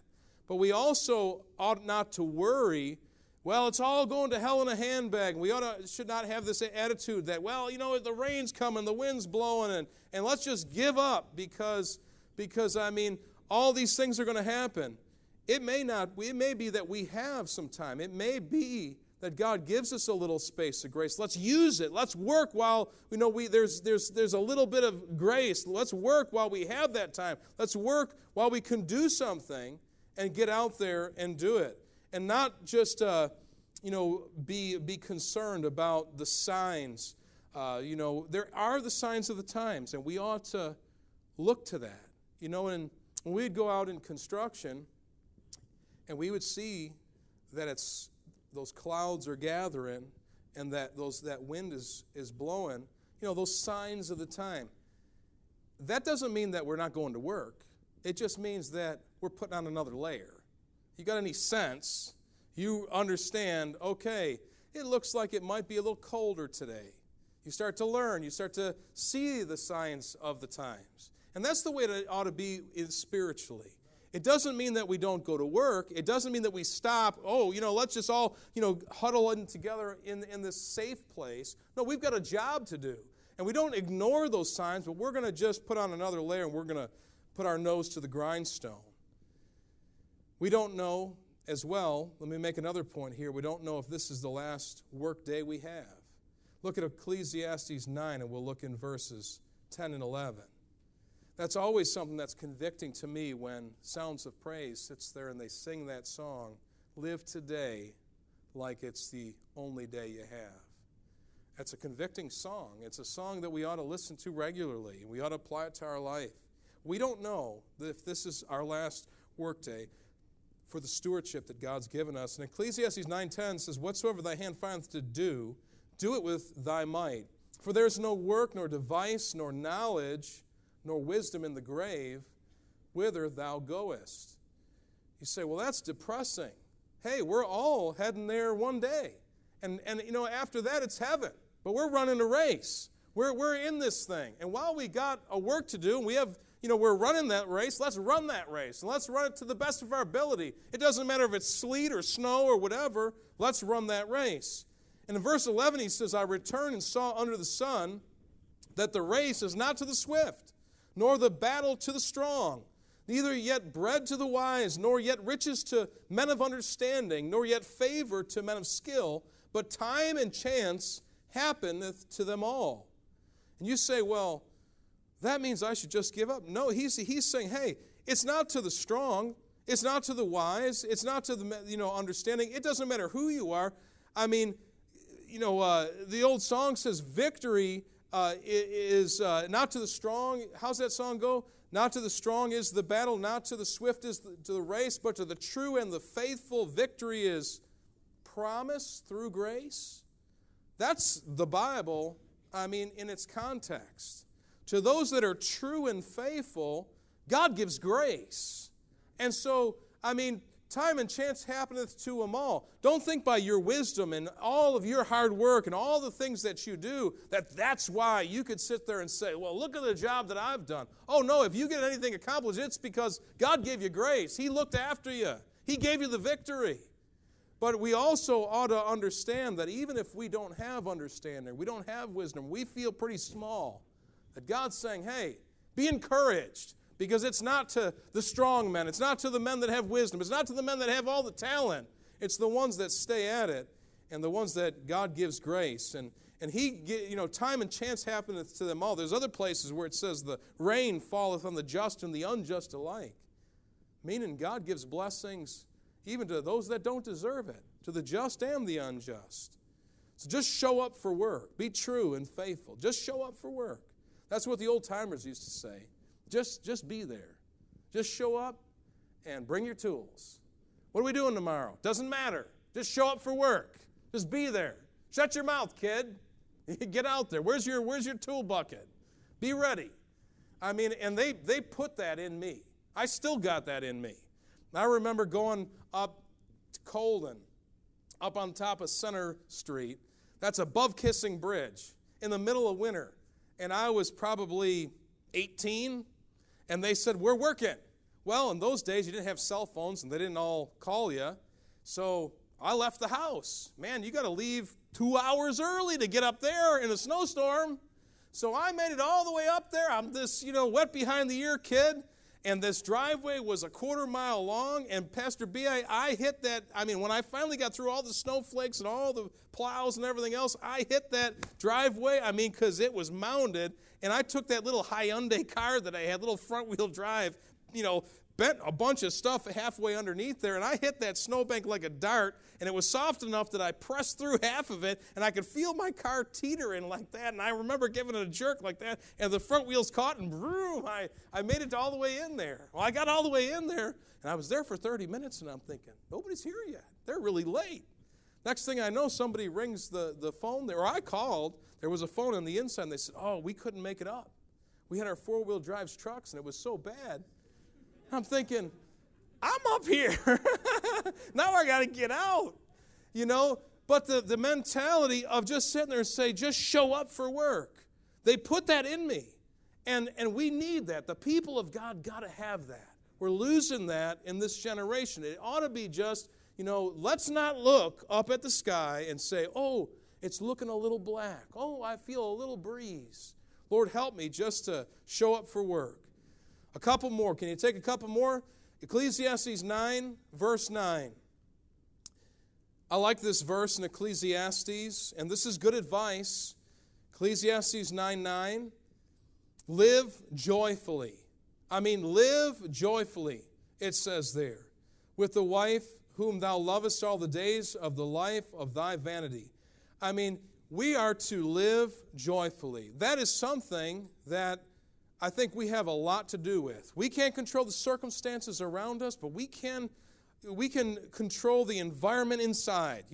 But we also ought not to worry, well, it's all going to hell in a handbag. We should not have this attitude that, well, the rain's coming, the wind's blowing, and let's just give up because I mean, all these things are going to happen. It may be that we have some time. It may be that God gives us a little space of grace. Let's use it. Let's work while there's a little bit of grace. Let's work while we have that time. Let's work while we can do something and get out there and do it. And not just be concerned about the signs. There are the signs of the times, and we ought to look to that. And when we'd go out in construction, and we would see that those clouds are gathering and that wind is blowing, those signs of the time. That doesn't mean that we're not going to work. It just means that we're putting on another layer. You got any sense, you understand, okay, it looks like it might be a little colder today. You start to learn. You start to see the signs of the times. And that's the way it ought to be spiritually. It doesn't mean that we don't go to work. It doesn't mean that we stop, let's just all, huddle in together in this safe place. No, we've got a job to do. And we don't ignore those signs, but we're going to just put on another layer and we're going to put our nose to the grindstone. We don't know as well, let me make another point here, we don't know if this is the last work day we have. Look at Ecclesiastes 9 and we'll look in verses 10 and 11. That's always something that's convicting to me when Sounds of Praise sits there and they sing that song, live today like it's the only day you have. That's a convicting song. It's a song that we ought to listen to regularly, and we ought to apply it to our life. We don't know if this is our last workday for the stewardship that God's given us. And Ecclesiastes 9:10 says, whatsoever thy hand findeth to do, do it with thy might. For there is no work, nor device, nor knowledge, nor wisdom in the grave, whither thou goest. You say, well, that's depressing. Hey, we're all heading there one day. And after that, it's heaven. But we're running a race. We're in this thing. And while we got a work to do, and we have, we're running that race, let's run that race. And let's run it to the best of our ability. It doesn't matter if it's sleet or snow or whatever. Let's run that race. And in verse 11, he says, I returned and saw under the sun that the race is not to the swift, nor the battle to the strong, neither yet bread to the wise, nor yet riches to men of understanding, nor yet favor to men of skill, but time and chance happeneth to them all. And you say, well, that means I should just give up. No, he's saying, hey, it's not to the strong, it's not to the wise, it's not to the understanding. It doesn't matter who you are. I mean, the old song says, victory is not to the strong. How's that song go? Not to the strong is the battle, not to the swift is to the race, but to the true and the faithful victory is promised through grace. That's the Bible, in its context. To those that are true and faithful, God gives grace. And so, time and chance happeneth to them all. Don't think by your wisdom and all of your hard work and all the things that you do that's why you could sit there and say, well, look at the job that I've done. Oh, no, if you get anything accomplished, it's because God gave you grace. He looked after you. He gave you the victory. But we also ought to understand that even if we don't have understanding, we don't have wisdom, we feel pretty small, that God's saying, hey, be encouraged. Because it's not to the strong men. It's not to the men that have wisdom. It's not to the men that have all the talent. It's the ones that stay at it and the ones that God gives grace. And time and chance happeneth to them all. There's other places where it says the rain falleth on the just and the unjust alike. Meaning God gives blessings even to those that don't deserve it, to the just and the unjust. So just show up for work. Be true and faithful. Just show up for work. That's what the old timers used to say. Just be there. Just show up and bring your tools. What are we doing tomorrow? Doesn't matter. Just show up for work. Just be there. Shut your mouth, kid. Get out there. Where's your tool bucket? Be ready. And they put that in me. I still got that in me. I remember going up to Colden, up on top of Center Street. That's above Kissing Bridge in the middle of winter. And I was probably 18. And they said, we're working. Well, in those days, you didn't have cell phones, and they didn't all call you. So I left the house. Man, you got to leave 2 hours early to get up there in a snowstorm. So I made it all the way up there. I'm this, wet behind the ear kid. And this driveway was a 1/4 mile long. And Pastor B, I hit that. When I finally got through all the snowflakes and all the plows and everything else, I hit that driveway, because it was mounded. And I took that little Hyundai car that I had, little front-wheel drive, bent a bunch of stuff halfway underneath there, and I hit that snowbank like a dart, and it was soft enough that I pressed through half of it, and I could feel my car teetering like that, and I remember giving it a jerk like that, and the front wheels caught, and boom, I made it all the way in there. Well, I got all the way in there, and I was there for 30 minutes, and I'm thinking, nobody's here yet. They're really late. Next thing I know, somebody rings the phone there, or I called. There was a phone on the inside, and they said, oh, we couldn't make it up. We had our 4-wheel drive trucks, and it was so bad. I'm thinking, I'm up here. Now I got to get out. But the mentality of just sitting there and say, just show up for work. They put that in me. And we need that. The people of God got to have that. We're losing that in this generation. It ought to be just, let's not look up at the sky and say, oh, it's looking a little black. Oh, I feel a little breeze. Lord, help me just to show up for work. A couple more. Can you take a couple more? Ecclesiastes 9, verse 9. I like this verse in Ecclesiastes, and this is good advice. Ecclesiastes 9:9. Live joyfully. Live joyfully, it says there, with the wife whom thou lovest all the days of the life of thy vanity. We are to live joyfully. That is something that I think we have a lot to do with. We can't control the circumstances around us, but we can control the environment inside.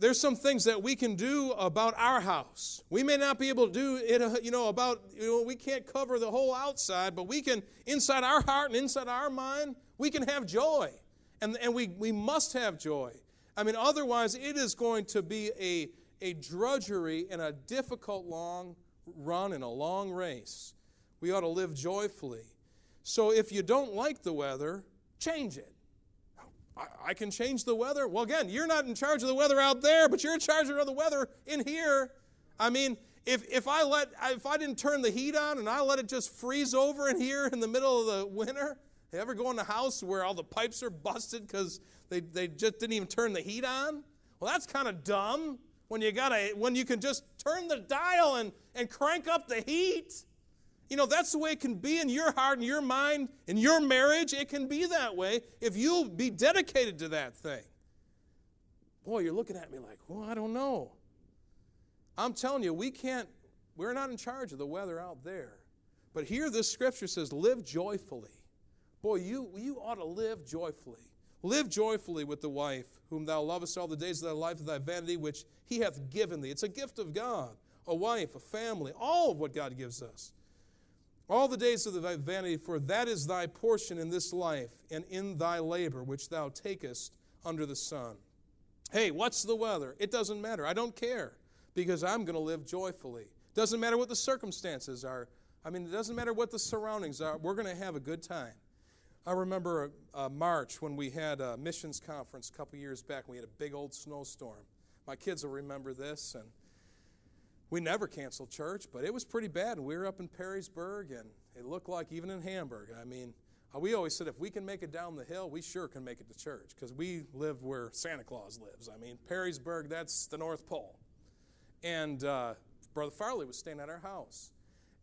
There's some things that we can do about our house. We may not be able to do it, we can't cover the whole outside, but we can, inside our heart and inside our mind, we can have joy. And we must have joy. Otherwise it is going to be a drudgery and a difficult long run and a long race. We ought to live joyfully. So if you don't like the weather, change it. I can change the weather. Well, again, you're not in charge of the weather out there, but you're in charge of the weather in here. If I didn't turn the heat on and I let it just freeze over in here in the middle of the winter, you ever go in a house where all the pipes are busted because they just didn't even turn the heat on? Well, that's kind of dumb when you can just turn the dial and crank up the heat. You know, that's the way it can be in your heart and your mind, in your marriage. It can be that way if you'll be dedicated to that thing. Boy, you're looking at me like, well, I don't know. I'm telling you, we're not in charge of the weather out there. But here this scripture says, live joyfully. Boy, you ought to live joyfully. Live joyfully with the wife, whom thou lovest all the days of thy life, of thy vanity, which he hath given thee. It's a gift of God, a wife, a family, all of what God gives us. All the days of thy vanity, for that is thy portion in this life, and in thy labor, which thou takest under the sun. Hey, what's the weather? It doesn't matter. I don't care, because I'm going to live joyfully. Doesn't matter what the circumstances are. I mean, it doesn't matter what the surroundings are. We're going to have a good time. I remember March when we had a missions conference a couple years back. We had a big old snowstorm. My kids will remember this, and we never canceled church, but it was pretty bad. And we were up in Perrysburg, and it looked like even in Hamburg. I mean, we always said if we can make it down the hill, we sure can make it to church, because we lived where Santa Claus lives. I mean, Perrysburg, that's the North Pole. And Brother Farley was staying at our house.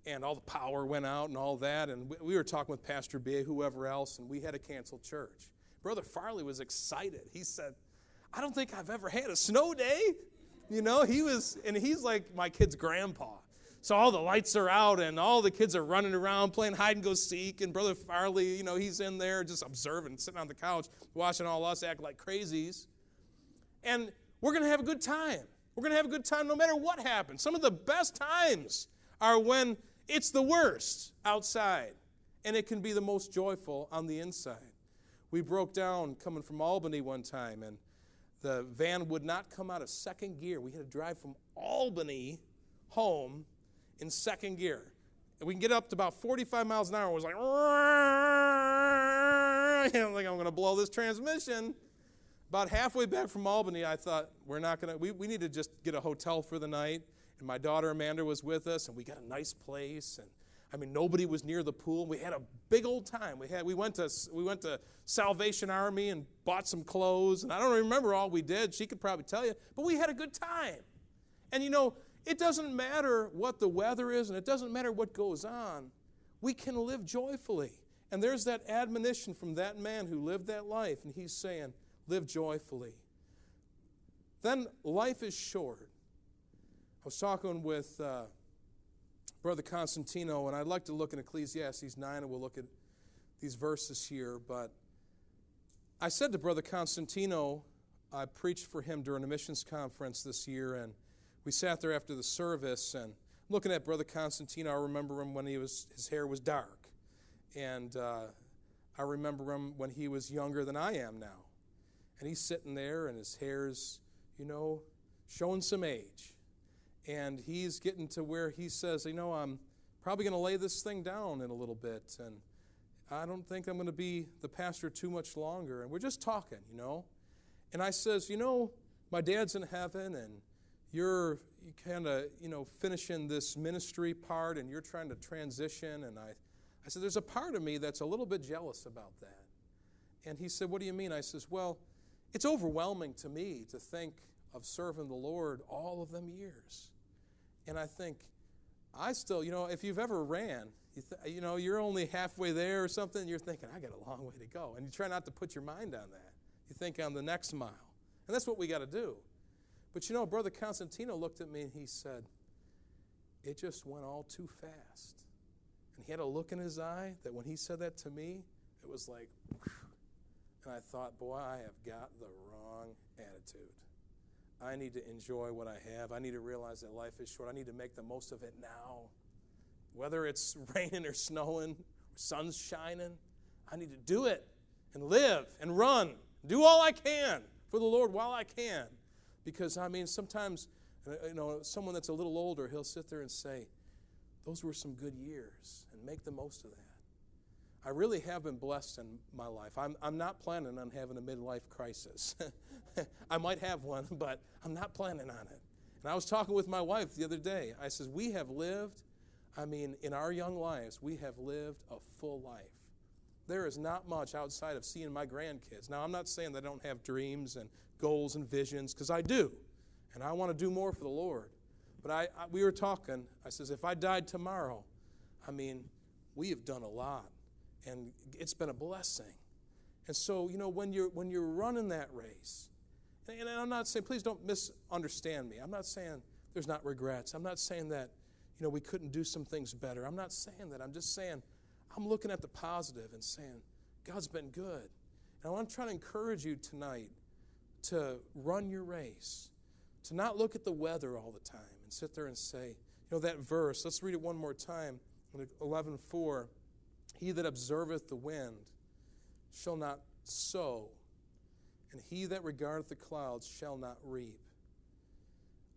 And all the power went out and all that. And we were talking with Pastor B, whoever else, and we had to cancel church. Brother Farley was excited. He said, I don't think I've ever had a snow day. You know, he's like my kid's grandpa. So all the lights are out and all the kids are running around playing hide and go seek. And Brother Farley, you know, he's in there just observing, sitting on the couch, watching all us act like crazies. And we're going to have a good time. We're going to have a good time no matter what happens. Some of the best times are when it's the worst outside, and it can be the most joyful on the inside. We broke down coming from Albany one time, and the van would not come out of second gear. We had to drive from Albany home in second gear. And we can get up to about 45 miles an hour. It was like, I'm going to blow this transmission. About halfway back from Albany, I thought, we need to just get a hotel for the night. And my daughter Amanda was with us, and we got a nice place. And I mean, nobody was near the pool. We had a big old time. We went to Salvation Army and bought some clothes. And I don't remember all we did. She could probably tell you. But we had a good time. And you know, it doesn't matter what the weather is, and it doesn't matter what goes on. We can live joyfully. And there's that admonition from that man who lived that life. And he's saying, live joyfully. Then life is short. I was talking with Brother Constantino, and I'd like to look in Ecclesiastes 9, and we'll look at these verses here. But I said to Brother Constantino, I preached for him during a missions conference this year, and we sat there after the service, and looking at Brother Constantino, I remember him when his hair was dark. And I remember him when he was younger than I am now. And he's sitting there, and his hair's, you know, showing some age. And he's getting to where he says, you know, I'm probably going to lay this thing down in a little bit. And I don't think I'm going to be the pastor too much longer. And we're just talking, you know. And I says, you know, my dad's in heaven, and you kind of, you know, finishing this ministry part, and you're trying to transition. And I said, there's a part of me that's a little bit jealous about that. And he said, what do you mean? I says, well, it's overwhelming to me to think of serving the Lord all of them years. And I think, I still, you know, if you've ever ran, you know, you're only halfway there or something, you're thinking, I got a long way to go. And you try not to put your mind on that. You think on the next mile. And that's what we got to do. But you know, Brother Constantino looked at me and he said, it just went all too fast. And he had a look in his eye that when he said that to me, it was like, whew. And I thought, boy, I have got the wrong attitude. I need to enjoy what I have. I need to realize that life is short. I need to make the most of it now. Whether it's raining or snowing or sun's shining, I need to do it and live and run. Do all I can for the Lord while I can. Because, I mean, sometimes, you know, someone that's a little older, he'll sit there and say, those were some good years, and make the most of that. I really have been blessed in my life. I'm not planning on having a midlife crisis. I might have one, but I'm not planning on it. And I was talking with my wife the other day. I says, we have lived, I mean, in our young lives, we have lived a full life. there is not much outside of seeing my grandkids. Now, I'm not saying that I don't have dreams and goals and visions, because I do. And I want to do more for the Lord. But we were talking, I says, if I died tomorrow, I mean, we have done a lot. And it's been a blessing. And so, when you're running that race, and I'm not saying, please don't misunderstand me. I'm not saying there's not regrets. I'm not saying that, we couldn't do some things better. I'm not saying that. I'm just saying, I'm looking at the positive and saying, God's been good. And I want to try to encourage you tonight to run your race, to not look at the weather all the time and sit there and say, that verse, let's read it one more time, 11:4, he that observeth the wind shall not sow, and he that regardeth the clouds shall not reap.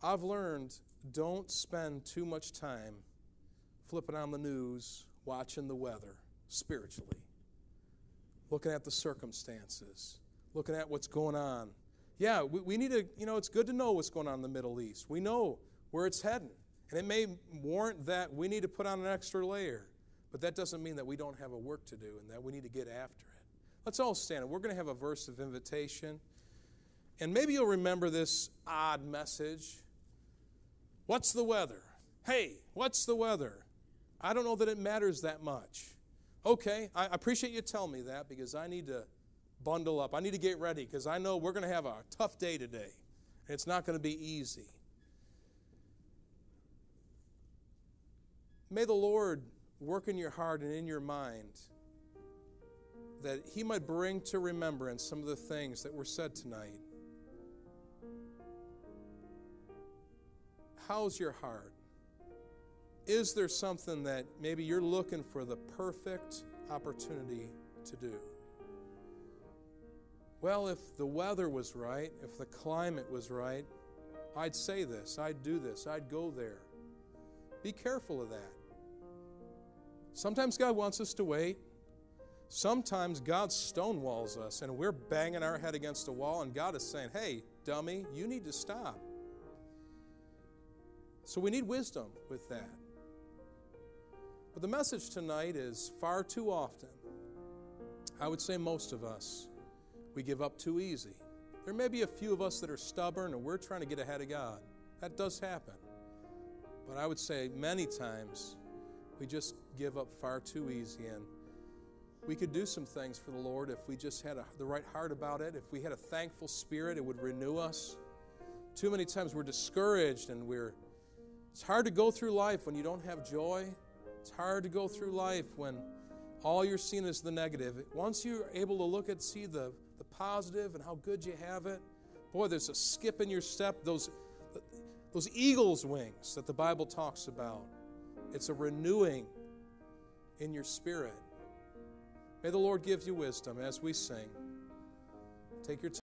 I've learned, don't spend too much time flipping on the news, watching the weather spiritually, looking at the circumstances, looking at what's going on. Yeah, we need to, it's good to know what's going on in the Middle East. We know where it's heading. And it may warrant that we need to put on an extra layer. But that doesn't mean that we don't have a work to do and that we need to get after it. Let's all stand. We're going to have a verse of invitation. And maybe you'll remember this odd message. What's the weather? Hey, what's the weather? I don't know that it matters that much. Okay, I appreciate you telling me that, because I need to bundle up. I need to get ready, because I know we're going to have a tough day today. And it's not going to be easy. May the Lord work in your heart and in your mind that He might bring to remembrance some of the things that were said tonight. How's your heart? Is there something that maybe you're looking for the perfect opportunity to do? Well, if the weather was right, if the climate was right, I'd say this, I'd do this, I'd go there. Be careful of that. Sometimes God wants us to wait. Sometimes God stonewalls us and we're banging our head against a wall and God is saying, hey, dummy, you need to stop. So we need wisdom with that. But the message tonight is far too often, I would say most of us, we give up too easy. There may be a few of us that are stubborn and we're trying to get ahead of God. That does happen. But I would say many times we just give up far too easy, and we could do some things for the Lord if we just had the right heart about it. If we had a thankful spirit, it would renew us. Too many times we're discouraged and it's hard to go through life when you don't have joy. It's hard to go through life when all you're seeing is the negative. Once you're able to see the positive and how good you have it, boy, there's a skip in your step. Those eagle's wings that the Bible talks about. It's a renewing in your spirit. May the Lord give you wisdom as we sing. Take your time.